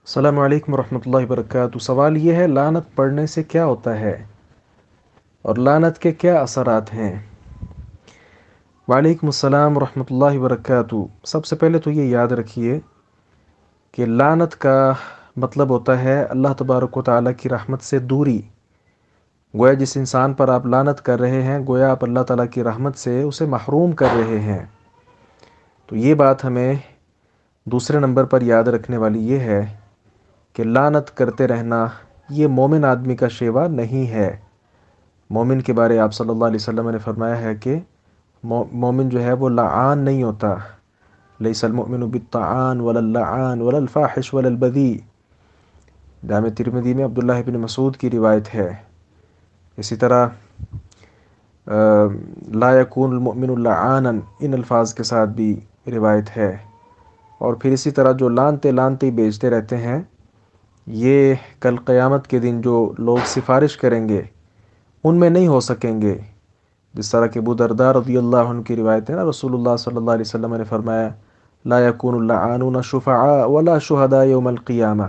السلام علیکم ورحمۃ اللہ وبرکاتہ۔ سوال یہ ہے، لعنت پڑھنے سے کیا ہوتا ہے اور لعنت کے کیا اثرات ہیں؟ وعلیکم السلام ورحمۃ اللہ وبرکاتہ۔ سب سے پہلے تو یہ یاد رکھیے کہ لعنت کا مطلب ہوتا ہے اللہ تبارک و تعالیٰ کی رحمت سے دوری۔ گویا جس انسان پر آپ لعنت کر رہے ہیں، گویا آپ اللہ تعالیٰ کی رحمت سے اسے محروم کر رہے ہیں۔ تو یہ بات ہمیں دوسرے نمبر پر یاد رکھنے والی یہ ہے کہ لعنت کرتے رہنا یہ مومن آدمی کا شیوا نہیں ہے۔ مومن کے بارے آپ صلی اللہ علیہ وسلم نے فرمایا ہے کہ مومن جو ہے وہ لعان نہیں ہوتا۔ لیس المؤمن بالطعان ولا اللعان ولا الفاحش ولا البذی۔ جامع ترمذی میں عبداللہ بن مسعود کی روایت ہے۔ اسی طرح لا یکون المؤمن لعانا، ان الفاظ کے ساتھ بھی روایت ہے۔ اور پھر اسی طرح جو لانتے لانتے بیچتے رہتے ہیں، یہ کل قیامت کے دن جو لوگ سفارش کریں گے ان میں نہیں ہو سکیں گے۔ جس طرح کہ ابو درداء رضی اللہ عنہ کی روایت ہے نا، رسول اللہ صلی اللہ علیہ وسلم نے فرمایا لا یکون اللعانون شفعاء ولا شہداء یوم القیامہ۔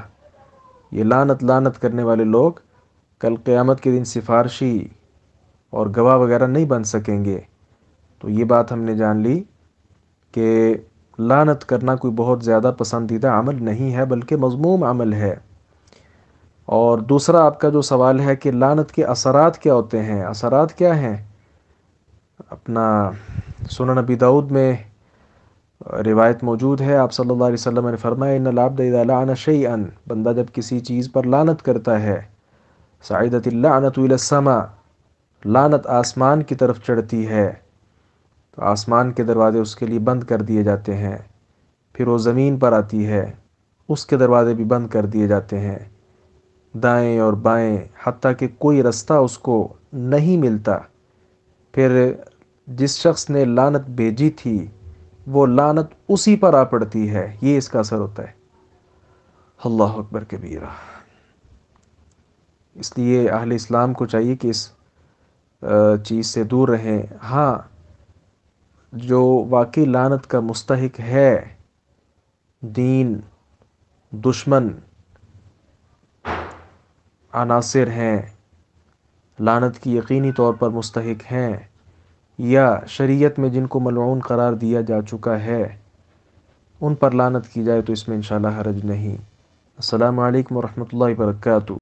یہ لعنت کرنے والے لوگ کل قیامت کے دن سفارشی اور گواہ وغیرہ نہیں بن سکیں گے۔ تو یہ بات ہم نے جان لی کہ لعنت کرنا کوئی بہت زیادہ پسندیدہ عمل نہیں ہے، بلکہ مذموم عمل ہے۔ اور دوسرا آپ کا جو سوال ہے کہ لعنت کے اثرات کیا ہوتے ہیں، اثرات کیا ہیں؟ اپنا سنن نبی داؤد میں روایت موجود ہے، آپ صلی اللہ علیہ وسلم نے فرمایا ان العبد اذا لعن شیئا، بندہ جب کسی چیز پر لعنت کرتا ہے، صعدت اللعنت الى السماء، لعنت آسمان کی طرف چڑھتی ہے، تو آسمان کے دروازے اس کے لیے بند کر دیے جاتے ہیں۔ پھر وہ زمین پر آتی ہے، اس کے دروازے بھی بند کر دیے جاتے ہیں، دائیں اور بائیں، حتیٰ کہ کوئی رستہ اس کو نہیں ملتا۔ پھر جس شخص نے لعنت بھیجی تھی وہ لعنت اسی پر آ پڑتی ہے، یہ اس کا اثر ہوتا ہے۔ اللہ اکبر کبیرہ۔ اس لیے اہل اسلام کو چاہیے کہ اس چیز سے دور رہیں۔ ہاں، جو واقعی لعنت کا مستحق ہے، دین دشمن عناصر ہیں، لعنت کی یقینی طور پر مستحق ہیں، یا شریعت میں جن کو ملعون قرار دیا جا چکا ہے، ان پر لعنت کی جائے تو اس میں انشاءاللہ حرج نہیں۔ السلام علیکم ورحمۃ اللہ وبرکاتہ۔